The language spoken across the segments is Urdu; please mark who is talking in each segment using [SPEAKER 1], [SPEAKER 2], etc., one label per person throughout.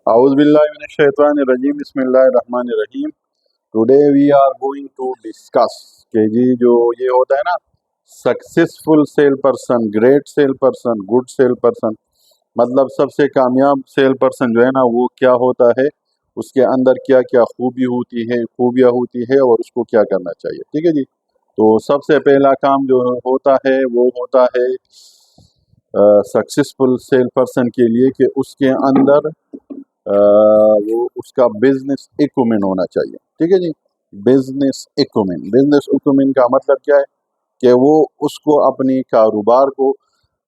[SPEAKER 1] اعوذ باللہ من الشیطان الرجیم بسم اللہ الرحمن الرحیم. Today we are going to discuss کہ جی جو یہ ہوتا ہے نا successful sale person, great sale person, good sale person, مطلب سب سے کامیاب سیل پرسن جو ہے نا وہ کیا ہوتا ہے، اس کے اندر کیا کیا خوبیاں ہوتی ہے اور اس کو کیا کرنا چاہیے. ٹھیک ہے جی. تو سب سے پہلا کام جو ہوتا ہے وہ ہوتا ہے سکسیسفل سیل پرسن کے لیے کہ اس کے اندر وہ اس کا بزنس ایکومن ہونا چاہیے. ٹھیک ہے جی. بزنس ایکومن کا مطلب کیا ہے کہ وہ اس کو اپنی کاروبار کو،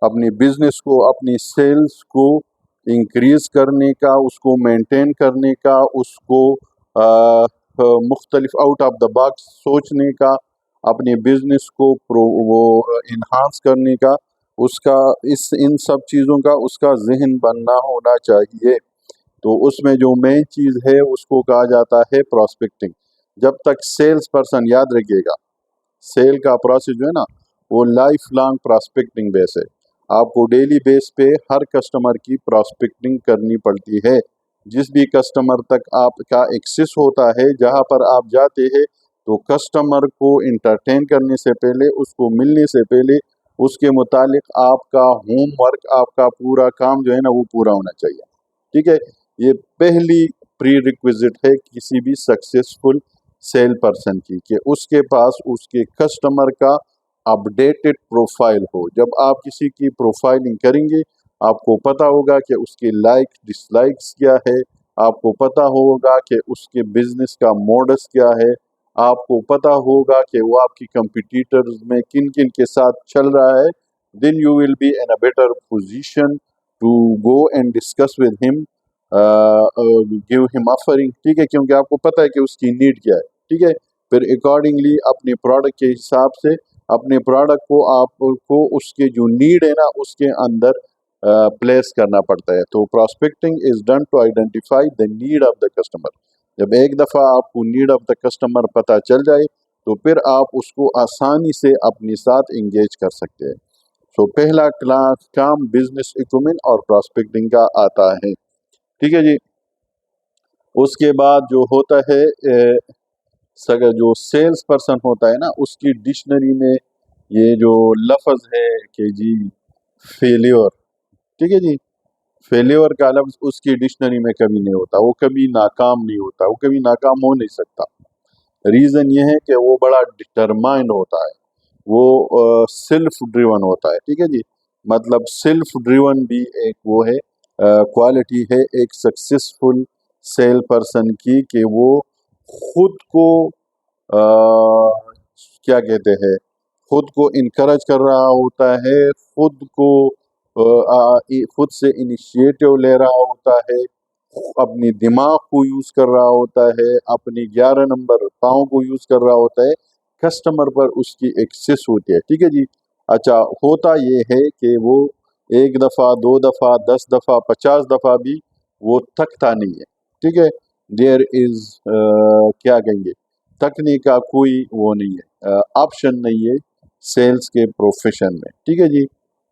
[SPEAKER 1] اپنی بزنس کو، اپنی سیلز کو انکریز کرنے کا، اس کو مینٹین کرنے کا، اس کو مختلف آؤٹ آف دا باکس سوچنے کا، اپنی بزنس کو وہ انہانس کرنے کا، اس کا ان سب چیزوں کا اس کا ذہن بننا ہونا چاہیے. تو اس میں جو مین چیز ہے اس کو کہا جاتا ہے پراسپیکٹنگ. جب تک سیلز پرسن، یاد رکھیے گا سیل کا پروسیس جو ہے نا وہ لائف لانگ پراسپیکٹنگ بیس ہے. آپ کو ڈیلی بیس پہ ہر کسٹمر کی پراسپیکٹنگ کرنی پڑتی ہے. جس بھی کسٹمر تک آپ کا ایکسس ہوتا ہے، جہاں پر آپ جاتے ہیں تو کسٹمر کو انٹرٹین کرنے سے پہلے، اس کو ملنے سے پہلے اس کے متعلق آپ کا ہوم ورک، آپ کا پورا کام جو ہے نا وہ پورا ہونا چاہیے. ٹھیک ہے. یہ پہلی پری ریکویزٹ ہے کسی بھی سکسیسفل سیل پرسن کی کہ اس کے پاس اس کے کسٹمر کا اپڈیٹڈ پروفائل ہو. جب آپ کسی کی پروفائلنگ کریں گے آپ کو پتہ ہوگا کہ اس کے لائک ڈس لائکس کیا ہے، آپ کو پتہ ہوگا کہ اس کے بزنس کا موڈس کیا ہے، آپ کو پتہ ہوگا کہ وہ آپ کی کمپٹیٹرز میں کن کن کے ساتھ چل رہا ہے. Then you will be in a better position to go and discuss with him, give him offering. ٹھیک ہے. کیونکہ آپ کو پتہ ہے کہ اس کی نیڈ کیا ہے. ٹھیک ہے. پھر اکارڈنگلی اپنے پروڈکٹ کے حساب سے اپنے پروڈکٹ کو آپ کو اس کے جو نیڈ ہے نا اس کے اندر پلیس کرنا پڑتا ہے. تو prospecting is done to identify the need of the customer. جب ایک دفعہ آپ کو نیڈ آف دا کسٹمر پتہ چل جائے تو پھر آپ اس کو آسانی سے اپنے ساتھ انگیج کر سکتے ہیں. تو پہلا کام بزنس ایکومن اور پراسپیکٹنگ کا آتا ہے. ٹھیک ہے جی. اس کے بعد جو ہوتا ہے جو سیلز پرسن ہوتا ہے نا اس کی ڈکشنری میں یہ جو لفظ ہے کہ جی فیلیور. ٹھیک ہے جی. فیلیور کا لفظ اس کی ڈکشنری میں کبھی نہیں ہوتا. وہ کبھی ناکام نہیں ہوتا، وہ کبھی ناکام ہو نہیں سکتا. ریزن یہ ہے کہ وہ بڑا ڈٹرمائنڈ ہوتا ہے، وہ سیلف ڈریون ہوتا ہے. ٹھیک ہے جی. مطلب سیلف ڈریون بھی ایک وہ ہے کوالٹی ہے ایک سکسیسفل سیل پرسن کی کہ وہ خود کو کیا کہتے ہیں، خود کو انکریج کر رہا ہوتا ہے، خود سے انیشیٹو لے رہا ہوتا ہے، اپنی دماغ کو یوز کر رہا ہوتا ہے، اپنی 11 نمبر پاؤں کو یوز کر رہا ہوتا ہے. کسٹمر پر اس کی ایکسس ہوتی ہے. ٹھیک ہے جی. اچھا ہوتا یہ ہے کہ وہ ایک دفعہ، 2 دفعہ، 10 دفعہ، 50 دفعہ بھی وہ تھکتا نہیں ہے. ٹھیک ہے. دیر از کیا کہیں گے، تکنے کا کوئی وہ نہیں ہے، آپشن نہیں ہے سیلز کے پروفیشن میں. ٹھیک ہے جی.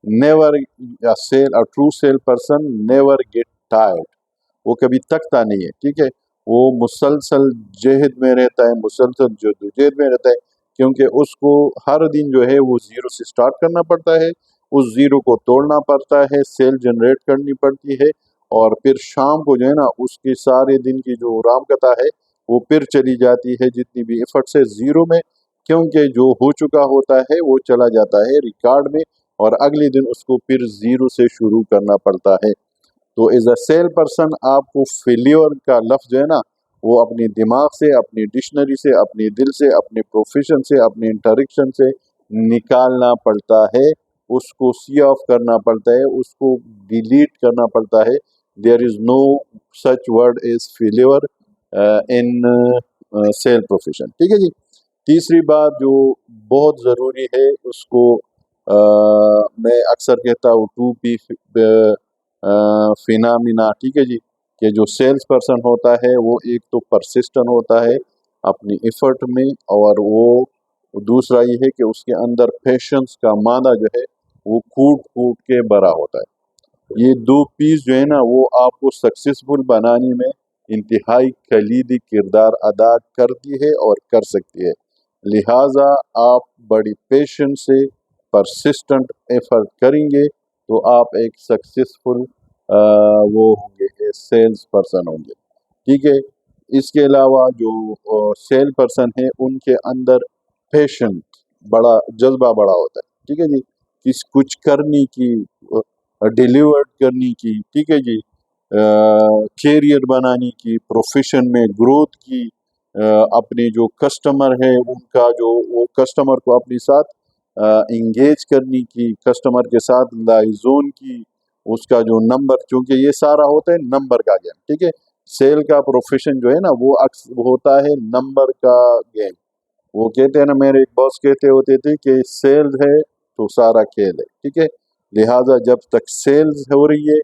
[SPEAKER 1] Never a true sale person never get tired. وہ کبھی تکتا نہیں ہے. ٹھیک ہے. وہ مسلسل جہد میں رہتا ہے، مسلسل جدوجہد میں رہتا ہے، کیونکہ اس کو ہر دن جو ہے وہ زیرو سے سٹارٹ کرنا پڑتا ہے، اس زیرو کو توڑنا پڑتا ہے، سیل جنریٹ کرنی پڑتی ہے، اور پھر شام کو جو ہے نا اس کے سارے دن کی جو رام کتھا ہے وہ پھر چلی جاتی ہے جتنی بھی ایفرٹ سے زیرو میں، کیونکہ جو ہو چکا ہوتا ہے وہ چلا جاتا ہے ریکارڈ میں اور اگلے دن اس کو پھر زیرو سے شروع کرنا پڑتا ہے. تو ایز اے سیل پرسن آپ کو فیلیور کا لفظ جو ہے نا وہ اپنی دماغ سے، اپنی ڈکشنری سے، اپنے دل سے، اپنے پروفیشن سے، اپنے انٹریکشن سے نکالنا پڑتا ہے، اس کو سی آف کرنا پڑتا ہے، اس کو ڈیلیٹ کرنا پڑتا ہے. There is no such word is failure in sale profession. ٹھیک ہے جی. تیسری بات جو بہت ضروری ہے اس کو میں اکثر کہتا ہوں 2P فینامینا. ٹھیک ہے جی. کہ جو سیلز پرسن ہوتا ہے وہ ایک تو پرسسٹنٹ ہوتا ہے اپنی ایفرٹ میں، اور وہ دوسرا یہ ہے کہ اس کے اندر پیشنس کا معنی جو ہے وہ کوٹ کوٹ کے بھرا ہوتا ہے. یہ دو پیس جو ہے نا وہ آپ کو سکسیسفل بنانے میں انتہائی کلیدی کردار ادا کرتی ہے اور کر سکتی ہے. لہٰذا آپ بڑی پیشنس سے پرسسٹنٹ ایفرٹ کریں گے تو آپ ایک سکسیسفل وہ ہوں گے، سیلز پرسن ہوں گے. ٹھیک ہے. اس کے علاوہ جو سیل پرسن ہے ان کے اندر پیشنٹ بڑا جذبہ بڑا ہوتا ہے. ٹھیک ہے جی. کچھ کرنے کی، ڈیلیورڈ کرنے کی، ٹھیک ہے جی، کیریئر بنانے کی، پروفیشن میں گروتھ کی، اپنے جو کسٹمر ہے ان کا جو وہ کسٹمر کو اپنے ساتھ انگیج کرنے کی، کسٹمر کے ساتھ لائزون کی، اس کا جو نمبر، چونکہ یہ سارا ہوتا ہے نمبر کا گیم. ٹھیک ہے. سیل کا پروفیشن جو ہے نا وہ ہوتا ہے نمبر کا گیم. وہ کہتے ہیں نا، میرے ایک باس کہتے ہوتے تھے کہ سیلز ہے تو سارا کھیل ہے. ٹھیک ہے. لہٰذا جب تک سیلز ہو رہی ہے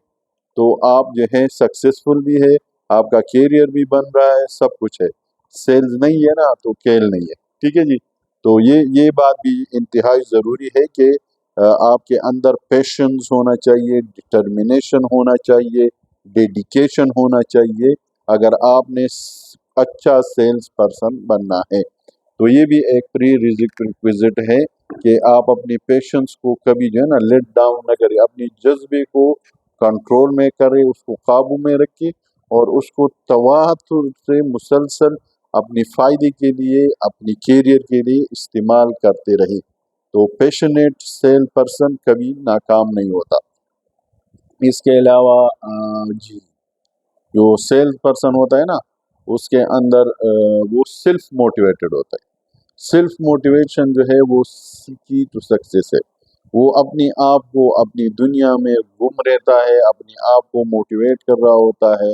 [SPEAKER 1] تو آپ جو ہے سکسیسفل بھی ہے، آپ کا کیریئر بھی بن رہا ہے، سب کچھ ہے. سیلز نہیں ہے نا تو کھیل نہیں ہے. ٹھیک ہے جی. تو یہ بات بھی انتہائی ضروری ہے کہ آپ کے اندر پیشنس ہونا چاہیے، ڈٹرمنیشن ہونا چاہیے، ڈیڈیکیشن ہونا چاہیے اگر آپ نے اچھا سیلز پرسن بننا ہے. تو یہ بھی ایک پری ریکویزٹ ہے کہ آپ اپنی پیشنس کو کبھی جو ہے نا لیٹ ڈاؤن نہ کریں، اپنی جذبے کو کنٹرول میں کریں، اس کو قابو میں رکھیں اور اس کو تواتر سے مسلسل اپنی فائدے کے لیے، اپنی کیریئر کے لیے استعمال کرتے رہے. تو پیشنیٹ سیل پرسن کبھی ناکام نہیں ہوتا. اس کے علاوہ جی، جو سیل پرسن ہوتا ہے نا اس کے اندر وہ سیلف موٹیویٹڈ ہوتا ہے. سیلف موٹیویشن جو ہے وہ کی ٹو سکسیس ہے. وہ اپنی آپ کو اپنی دنیا میں گم رہتا ہے، اپنی آپ کو موٹیویٹ کر رہا ہوتا ہے،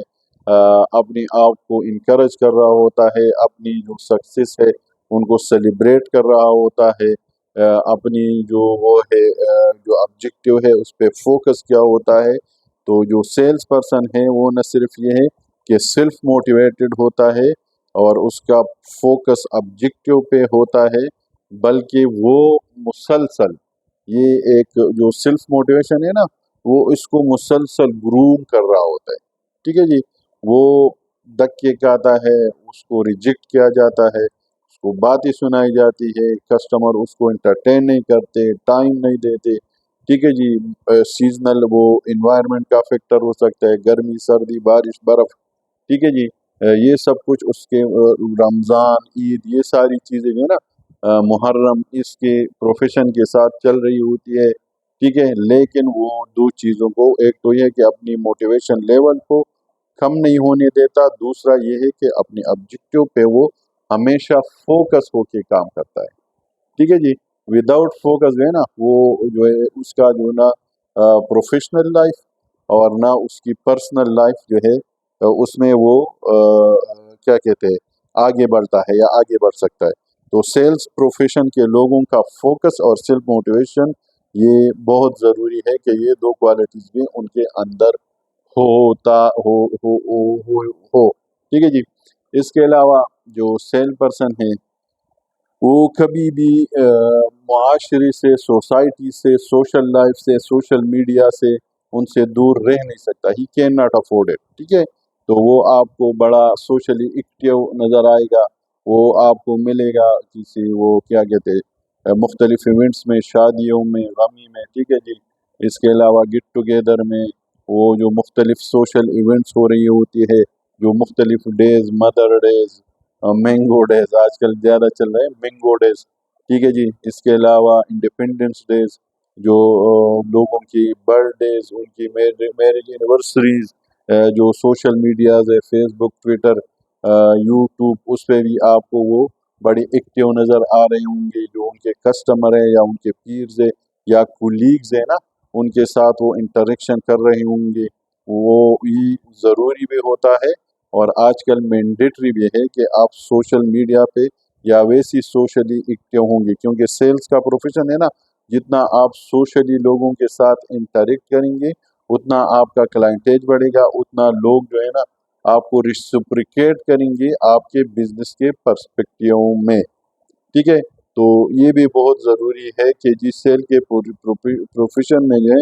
[SPEAKER 1] اپنی آپ کو انکریج کر رہا ہوتا ہے، اپنی جو سکسیس ہے ان کو سیلیبریٹ کر رہا ہوتا ہے، اپنی جو وہ ہے جو آبجیکٹیو ہے اس پہ فوکس کیا ہوتا ہے. تو جو سیلز پرسن ہے وہ نہ صرف یہ ہے کہ سیلف موٹیویٹڈ ہوتا ہے اور اس کا فوکس آبجیکٹیو پہ ہوتا ہے، بلکہ وہ مسلسل یہ ایک جو سیلف موٹیویشن ہے نا وہ اس کو مسلسل گروم کر رہا ہوتا ہے. ٹھیک ہے جی. وہ دھکے کھاتا ہے، اس کو ریجیکٹ کیا جاتا ہے، اس کو باتیں سنائی جاتی ہے، کسٹمر اس کو انٹرٹین نہیں کرتے، ٹائم نہیں دیتے. ٹھیک ہے جی. سیزنل وہ انوائرمنٹ کا فیکٹر ہو سکتا ہے، گرمی، سردی، بارش، برف. ٹھیک ہے جی. یہ سب کچھ اس کے رمضان، عید، یہ ساری چیزیں جو ہے نا محرم اس کے پروفیشن کے ساتھ چل رہی ہوتی ہے. ٹھیک ہے. لیکن وہ دو چیزوں کو، ایک تو یہ کہ اپنی موٹیویشن لیول کو کم نہیں ہونے دیتا، دوسرا یہ ہے کہ اپنے آبجیکٹیو پہ وہ ہمیشہ فوکس ہو کے کام کرتا ہے. ٹھیک ہے جی. وداؤٹ فوکس جو ہے نا وہ جو ہے اس کا جو نا پروفیشنل لائف اور نہ اس کی پرسنل لائف جو ہے اس میں وہ کیا کہتے ہیں آگے بڑھتا ہے یا آگے بڑھ سکتا ہے. تو سیلز پروفیشن کے لوگوں کا فوکس اور سیلف موٹیویشن یہ بہت ضروری ہے کہ یہ دو کوالٹیز بھی ان کے اندر ہوتا ہو. ٹھیک ہے جی. اس کے علاوہ جو سیل پرسن ہے وہ کبھی بھی معاشرے سے، سوسائٹی سے، سوشل لائف سے، سوشل میڈیا سے ان سے دور رہ نہیں سکتا. He can not afford it. ٹھیک ہے. تو وہ آپ کو بڑا سوشلی ایکٹیو نظر آئے گا، وہ آپ کو ملے گا کسی وہ کیا کہتے مختلف ایونٹس میں، شادیوں میں، غمی میں. ٹھیک ہے جی. اس کے علاوہ گیٹ ٹوگیدر میں وہ جو مختلف سوشل ایونٹس ہو رہی ہوتی ہے، جو مختلف days, mother days, mango days آج کل زیادہ چل رہے ہیں، مینگو ڈیز. ٹھیک ہے جی. اس کے علاوہ انڈیپینڈنس ڈیز، جو لوگوں کی برتھ ڈیز، ان کی میرج اینیورسریز، جو سوشل میڈیاز ہے، فیس بک، ٹویٹر، یوٹیوب، اس پہ بھی آپ کو وہ بڑی ایکٹیو نظر آ رہے ہوں گے. جو ان کے کسٹمر ہیں یا ان کے پیئرز ہیں یا کولیگز ہیں نا ان کے ساتھ وہ انٹریکشن کر رہے ہوں گے. وہ یہ ضروری بھی ہوتا ہے اور آج کل مینڈیٹری بھی ہے کہ آپ سوشل میڈیا پہ یا ویسی سوشلی ایکٹیو ہوں گے، کیونکہ سیلز کا پروفیشن ہے نا، جتنا آپ سوشلی لوگوں کے ساتھ انٹریکٹ کریں گے اتنا آپ کا کلائنٹیج بڑھے گا، اتنا لوگ جو ہے نا آپ کو ریسپریکیٹ کریں گے آپ کے بزنس کے پرسپیکٹیو میں. ٹھیک ہے. تو یہ بھی بہت ضروری ہے کہ جس سیل کے پروفیشن میں جو ہے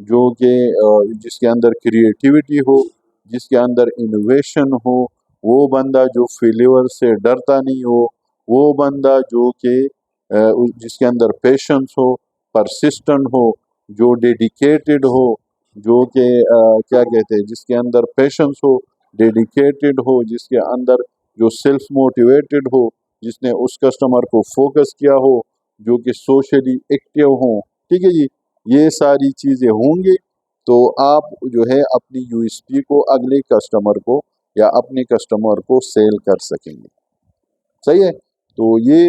[SPEAKER 1] جو کہ جس کے اندر کریٹیوٹی ہو، جس کے اندر انوویشن ہو، وہ بندہ جو فیلیور سے ڈرتا نہیں ہو، وہ بندہ جو کہ جس کے اندر پیشنس ہو، پرسسٹنٹ ہو، جو ڈیڈیکیٹڈ ہو، جو کہ کیا کہتے ہیں، جس کے اندر پیشنس ہو، ڈیڈیکیٹڈ ہو، جس کے اندر جو سیلف موٹیویٹڈ ہو، جس نے اس کسٹمر کو فوکس کیا ہو، جو کہ سوشلی ایکٹیو ہوں، ٹھیک ہے جی، یہ ساری چیزیں ہوں گی تو آپ جو ہے اپنی یو ایس پی کو اگلے کسٹمر کو یا اپنے کسٹمر کو سیل کر سکیں گے. صحیح ہے. تو یہ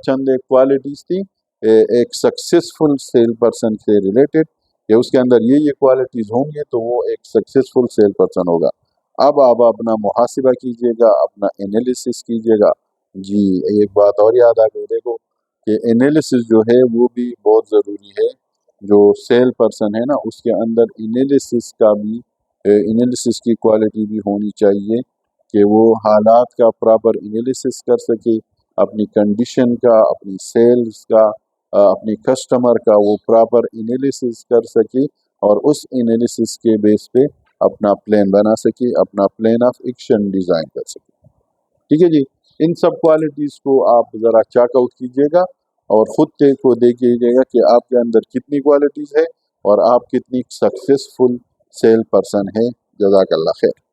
[SPEAKER 1] چند ایک کوالٹیز تھیں ایک سکسیسفل سیل پرسن سے ریلیٹڈ، کہ اس کے اندر یہ کوالٹیز ہوں گے تو وہ ایک سکسیسفل سیل پرسن ہوگا. اب آپ اپنا محاسبہ کیجئے گا، اپنا انالیسس کیجئے گا. جی ایک بات اور یاد آ گئی، دیکھو کہ انالیسس جو ہے وہ بھی بہت ضروری ہے. جو سیل پرسن ہے نا، اس کے اندر انالیسس کا بھی انالیسس کی کوالٹی بھی ہونی چاہیے کہ وہ حالات کا پراپر انالیسس کر سکے، اپنی کنڈیشن کا، اپنی سیلز کا، اپنی کسٹمر کا وہ پراپر انالیسس کر سکے اور اس انالیسس کے بیس پہ اپنا پلان بنا سکے، اپنا پلان آف ایکشن ڈیزائن کر سکے. ٹھیک ہے جی. ان سب کوالٹیز کو آپ ذرا چیک آؤٹ کیجیے گا اور خود کو دیکھیے گا کہ آپ کے اندر کتنی کوالٹیز ہے اور آپ کتنی سکسیسفل سیل پرسن ہیں. جزاک اللہ خیر.